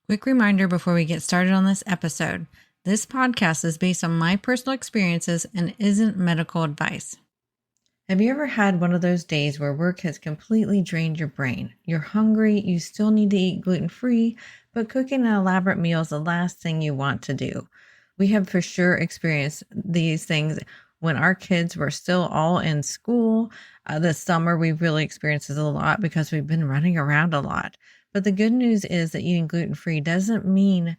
Quick reminder before we get started on this episode. This podcast is based on my personal experiences and isn't medical advice. Have you ever had one of those days where work has completely drained your brain? You're hungry, you still need to eat gluten-free, but cooking an elaborate meal is the last thing you want to do. We have for sure experienced these things when our kids were still all in school. This summer, we really experienced this a lot because we've been running around a lot. But the good news is that eating gluten-free doesn't mean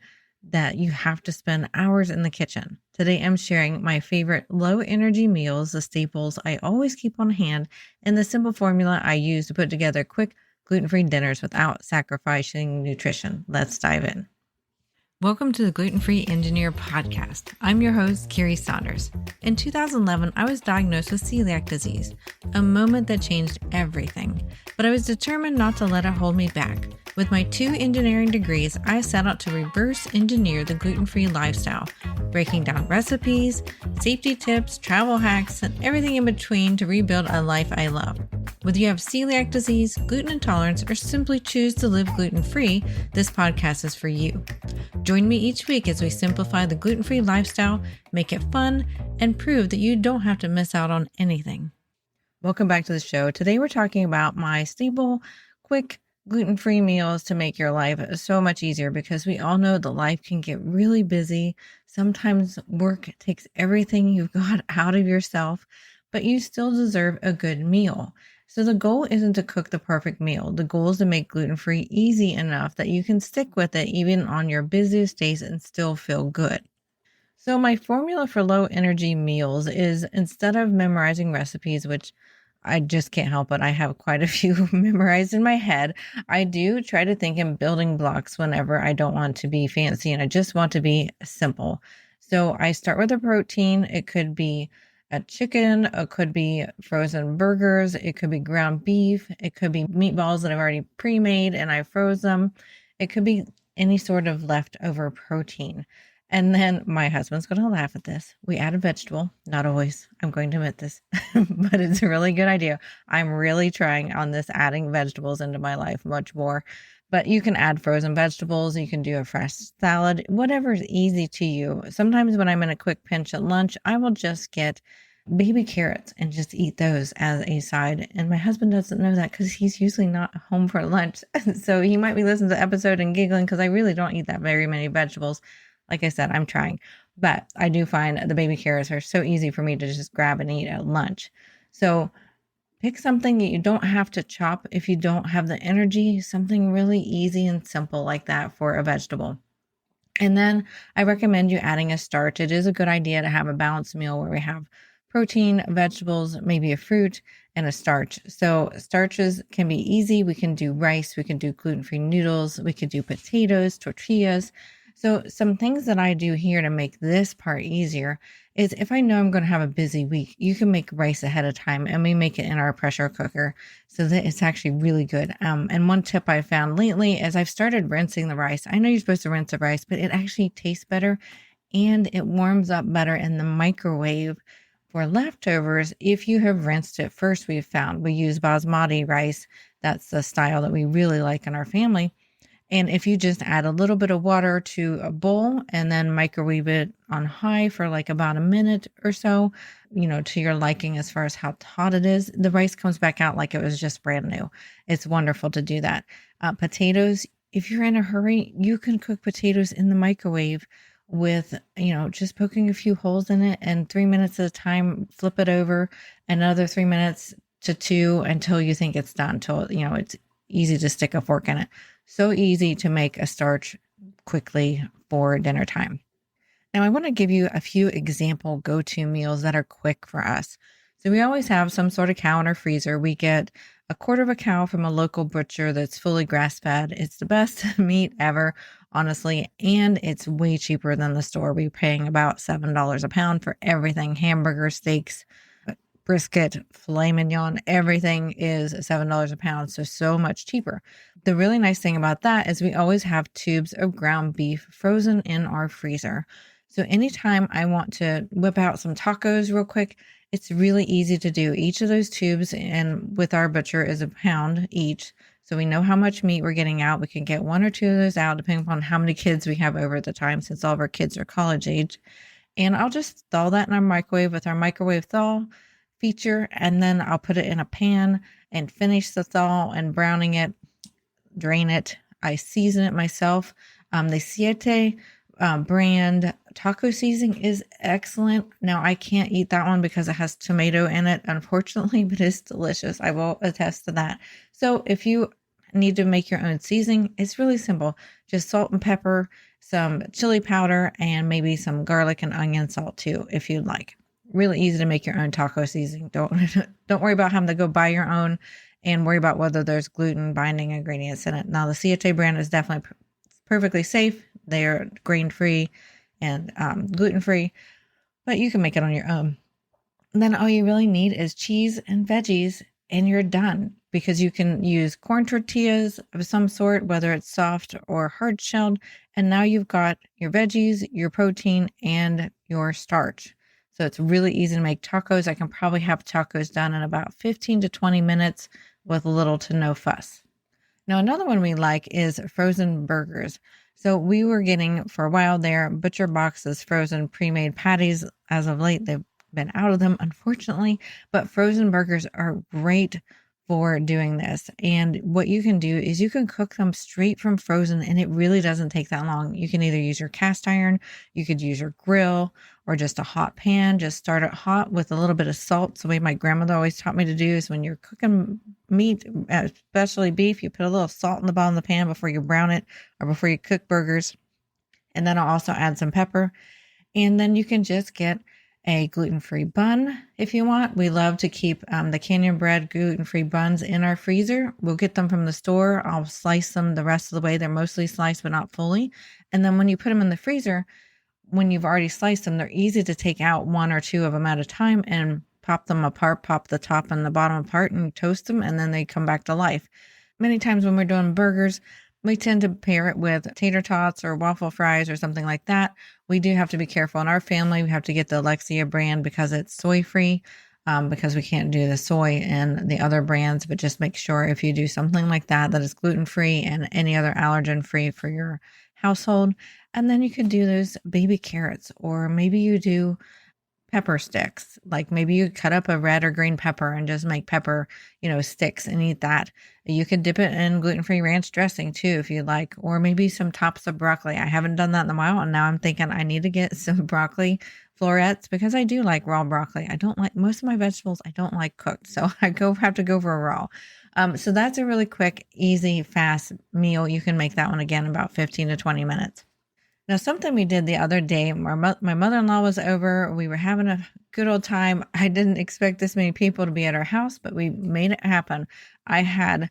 that you have to spend hours in the kitchen. Today, I'm sharing my favorite low-energy meals, the staples I always keep on hand, and the simple formula I use to put together quick gluten-free dinners without sacrificing nutrition. Let's dive in. Welcome to the Gluten-Free Engineer podcast. I'm your host, Carrie Saunders. In 2011, I was diagnosed with celiac disease, a moment that changed everything. But I was determined not to let it hold me back. With my 2 engineering degrees, I set out to reverse engineer the gluten-free lifestyle, breaking down recipes, safety tips, travel hacks, and everything in between to rebuild a life I love. Whether you have celiac disease, gluten intolerance, or simply choose to live gluten-free, this podcast is for you. Join me each week as we simplify the gluten-free lifestyle, make it fun, and prove that you don't have to miss out on anything. Welcome back to the show. Today we're talking about my staple, quick, gluten-free meals to make your life so much easier, because we all know that life can get really busy. Sometimes work takes everything you've got out of yourself, but you still deserve a good meal. So the goal isn't to cook the perfect meal. The goal is to make gluten-free easy enough that you can stick with it even on your busiest days and still feel good. So my formula for low energy meals is, instead of memorizing recipes, which I just can't help it, I have quite a few memorized in my head, I do try to think in building blocks whenever I don't want to be fancy and I just want to be simple. So I start with a protein. It could be a chicken, it could be frozen burgers, it could be ground beef, it could be meatballs that I've already pre-made and I froze them. It could be any sort of leftover protein. And then my husband's going to laugh at this. We add a vegetable. Not always. I'm going to admit this, but it's a really good idea. I'm really trying on this, adding vegetables into my life much more. But you can add frozen vegetables. You can do a fresh salad, whatever is easy to you. Sometimes when I'm in a quick pinch at lunch, I will just get baby carrots and just eat those as a side. And my husband doesn't know that because he's usually not home for lunch. So he might be listening to the episode and giggling because I really don't eat that very many vegetables. Like I said, I'm trying, but I do find the baby carrots are so easy for me to just grab and eat at lunch. So pick something that you don't have to chop if you don't have the energy, something really easy and simple like that for a vegetable. And then I recommend you adding a starch. It is a good idea to have a balanced meal where we have protein, vegetables, maybe a fruit, and a starch. So starches can be easy. We can do rice, we can do gluten-free noodles, we could do potatoes, tortillas. So some things that I do here to make this part easier is, if I know I'm going to have a busy week, you can make rice ahead of time and we make it in our pressure cooker so that it's actually really good. And one tip I found lately is I've started rinsing the rice. I know you're supposed to rinse the rice, but it actually tastes better and it warms up better in the microwave for leftovers. If you have rinsed it first, we've found we use basmati rice. That's the style that we really like in our family. And if you just add a little bit of water to a bowl and then microwave it on high for like about a minute or so, to your liking as far as how hot it is, the rice comes back out like it was just brand new. It's wonderful to do that. Potatoes, if you're in a hurry, you can cook potatoes in the microwave with, just poking a few holes in it, and 3 minutes at a time, flip it over, another 3 minutes to 2 until you think it's done, until, it's easy to stick a fork in it. So easy to make a starch quickly for dinner time. Now, I want to give you a few example go-to meals that are quick for us. So we always have some sort of cow in our freezer. We get a quarter of a cow from a local butcher that's fully grass-fed. It's the best meat ever, honestly, and it's way cheaper than the store. We're paying about $7 a pound for everything: hamburger, steaks, brisket, filet mignon, everything is $7 a pound. So much cheaper. The really nice thing about that is we always have tubes of ground beef frozen in our freezer. So anytime I want to whip out some tacos real quick, it's really easy to do. Each of those tubes, and with our butcher, is a pound each. So we know how much meat we're getting out. We can get 1 or 2 of those out depending upon how many kids we have over at the time, since all of our kids are college age. And I'll just thaw that in our microwave with our microwave thaw feature. And then I'll put it in a pan and finish the thaw and browning it, drain it. I season it myself. The Siete brand taco seasoning is excellent. Now, I can't eat that one because it has tomato in it, unfortunately, but it's delicious. I will attest to that. So if you need to make your own seasoning, it's really simple. Just salt and pepper, some chili powder, and maybe some garlic and onion salt too, if you'd like. Really easy to make your own taco seasoning. Don't worry about having to go buy your own and worry about whether there's gluten binding ingredients in it. Now, the Siete brand is definitely perfectly safe. They are grain-free and gluten-free, but you can make it on your own. And then all you really need is cheese and veggies, and you're done, because you can use corn tortillas of some sort, whether it's soft or hard-shelled, and now you've got your veggies, your protein, and your starch. So it's really easy to make tacos. I can probably have tacos done in about 15 to 20 minutes with little to no fuss. Now, another one we like is frozen burgers. So we were getting for a while there butcher boxes, frozen pre-made patties. As of late, they've been out of them, unfortunately, but frozen burgers are great for doing this. And what you can do is you can cook them straight from frozen, and it really doesn't take that long. You can either use your cast iron, you could use your grill, or just a hot pan. Just start it hot with a little bit of salt. So the way my grandmother always taught me to do is when you're cooking meat, especially beef, you put a little salt in the bottom of the pan before you brown it or before you cook burgers. And then I'll also add some pepper. And then you can just get a gluten-free bun if you want. We love to keep the Canyon Bread gluten-free buns in our freezer. We'll get them from the store. I'll slice them the rest of the way. They're mostly sliced, but not fully. And then when you put them in the freezer, when you've already sliced them, they're easy to take out 1 or 2 of them at a time and pop them apart, pop the top and the bottom apart and toast them, and then they come back to life. Many times when we're doing burgers, we tend to pair it with tater tots or waffle fries or something like that. We do have to be careful in our family. We have to get the Alexia brand because it's soy-free, because we can't do the soy in the other brands, but just make sure if you do something like that, that is gluten-free and any other allergen-free for your household. And then you could do those baby carrots, or maybe you do pepper sticks. Like maybe you cut up a red or green pepper and just make pepper, sticks and eat that. You could dip it in gluten-free ranch dressing too, if you like, or maybe some tops of broccoli. I haven't done that in a while, and now I'm thinking I need to get some broccoli florets because I do like raw broccoli. I don't like most of my vegetables. I don't like cooked, so I have to go for a raw. So that's a really quick, easy, fast meal. You can make that one again in about 15 to 20 minutes. Now, something we did the other day, my mother-in-law was over. We were having a good old time. I didn't expect this many people to be at our house, but we made it happen. I had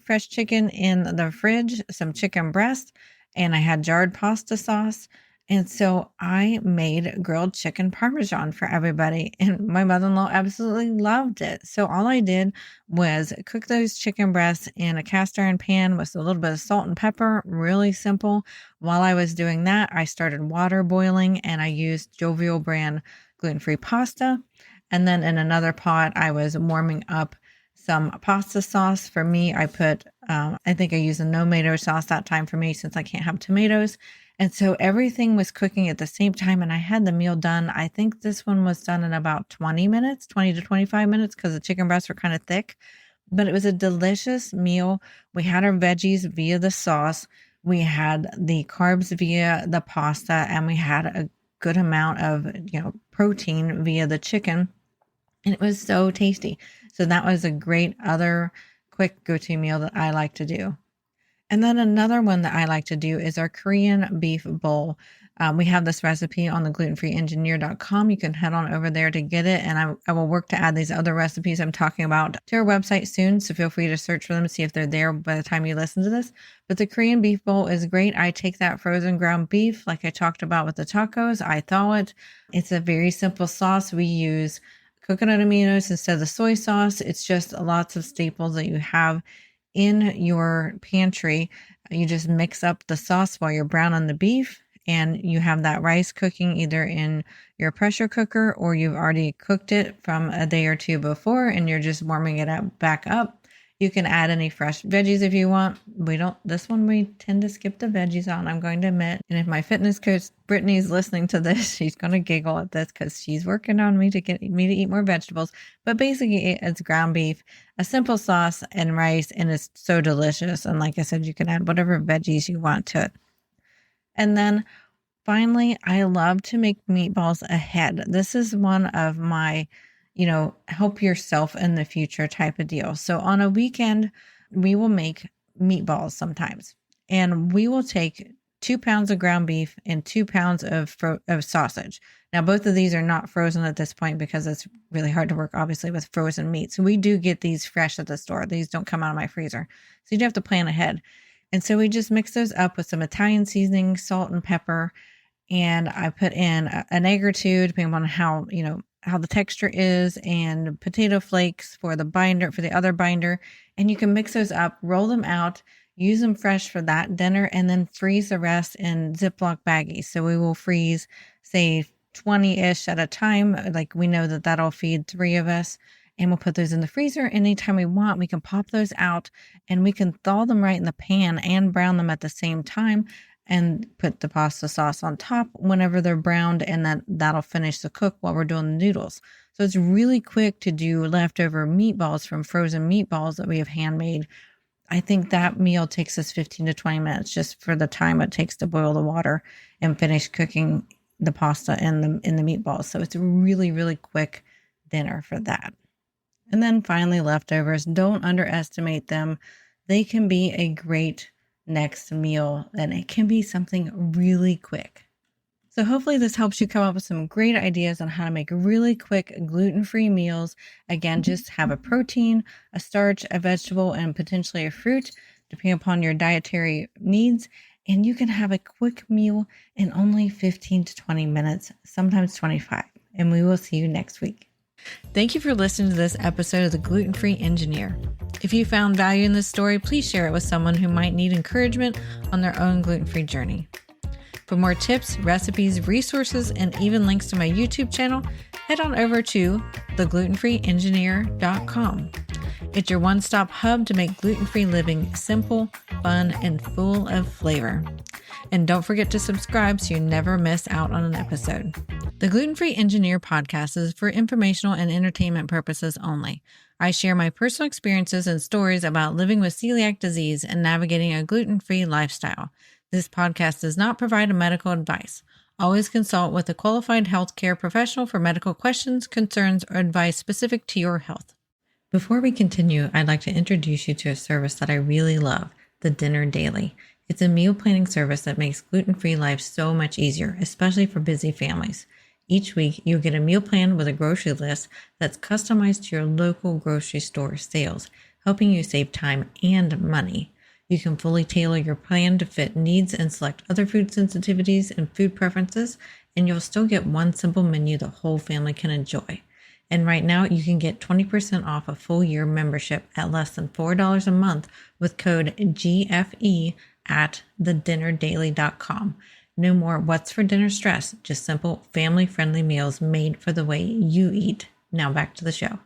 fresh chicken in the fridge, some chicken breast, and I had jarred pasta sauce. And so I made grilled chicken parmesan for everybody, and my mother-in-law absolutely loved it. So all I did was cook those chicken breasts in a cast iron pan with a little bit of salt and pepper, really simple. While I was doing that, I started water boiling, and I used Jovial brand gluten-free pasta. And then in another pot, I was warming up some pasta sauce. For me, I put, I think I used a no tomato sauce that time for me since I can't have tomatoes. And so everything was cooking at the same time, and I had the meal done. I think this one was done in about 20 to 25 minutes, because the chicken breasts were kind of thick, but it was a delicious meal. We had our veggies via the sauce. We had the carbs via the pasta, and we had a good amount of, protein via the chicken, and it was so tasty. So that was a great other quick go-to meal that I like to do. And then another one that I like to do is our Korean beef bowl. We have this recipe on the glutenfreeengineer.com. You can head on over there to get it. And I will work to add these other recipes I'm talking about to our website soon. So feel free to search for them and see if they're there by the time you listen to this. But the Korean beef bowl is great. I take that frozen ground beef, like I talked about with the tacos. I thaw it. It's a very simple sauce. We use coconut aminos instead of the soy sauce. It's just lots of staples that you have in your pantry. You just mix up the sauce while you're browning the beef, and you have that rice cooking either in your pressure cooker, or you've already cooked it from a day or two before and you're just warming it back up. You can add any fresh veggies if you want. This one we tend to skip the veggies on, I'm going to admit. And if my fitness coach, Brittany's listening to this, she's going to giggle at this because she's working on me to get me to eat more vegetables. But basically it's ground beef, a simple sauce and rice, and it's so delicious. And like I said, you can add whatever veggies you want to it. And then finally, I love to make meatballs ahead. This is one of my, help yourself in the future type of deal. So on a weekend, we will make meatballs sometimes, and we will take 2 pounds of ground beef and 2 pounds of sausage. Now, both of these are not frozen at this point because it's really hard to work, obviously, with frozen meat. So we do get these fresh at the store. These don't come out of my freezer. So you do have to plan ahead. And so we just mix those up with some Italian seasoning, salt and pepper. And I put in an egg or two, depending on how the texture is, and potato flakes for the other binder. And you can mix those up, roll them out, use them fresh for that dinner, and then freeze the rest in Ziploc baggies. So we will freeze, say, 20-ish at a time. Like, we know that that'll feed 3 of us. And we'll put those in the freezer. Anytime we want, we can pop those out, and we can thaw them right in the pan and brown them at the same time, and put the pasta sauce on top whenever they're browned, and that'll finish the cook while we're doing the noodles. So it's really quick to do leftover meatballs from frozen meatballs that we have handmade. I think that meal takes us 15 to 20 minutes just for the time it takes to boil the water and finish cooking the pasta in the meatballs. So it's a really, really quick dinner for that. And then finally, leftovers, don't underestimate them. They can be a great next meal, and it can be something really quick. So hopefully this helps you come up with some great ideas on how to make really quick gluten-free meals. Again, just have a protein, a starch, a vegetable, and potentially a fruit, depending upon your dietary needs. And you can have a quick meal in only 15 to 20 minutes, sometimes 25. And we will see you next week. Thank you for listening to this episode of The Gluten-Free Engineer. If you found value in this story, please share it with someone who might need encouragement on their own gluten-free journey. For more tips, recipes, resources, and even links to my YouTube channel, head on over to theglutenfreeengineer.com. It's your one-stop hub to make gluten-free living simple, fun, and full of flavor. And don't forget to subscribe so you never miss out on an episode. The Gluten-Free Engineer podcast is for informational and entertainment purposes only. I share my personal experiences and stories about living with celiac disease and navigating a gluten-free lifestyle. This podcast does not provide medical advice. Always consult with a qualified healthcare professional for medical questions, concerns, or advice specific to your health. Before we continue, I'd like to introduce you to a service that I really love, the Dinner Daily. It's a meal planning service that makes gluten-free life so much easier, especially for busy families. Each week, you'll get a meal plan with a grocery list that's customized to your local grocery store sales, helping you save time and money. You can fully tailor your plan to fit needs and select other food sensitivities and food preferences, and you'll still get one simple menu the whole family can enjoy. And right now, you can get 20% off a full year membership at less than $4 a month with code GFE at thedinnerdaily.com. No more what's for dinner stress, just simple family-friendly meals made for the way you eat. Now back to the show.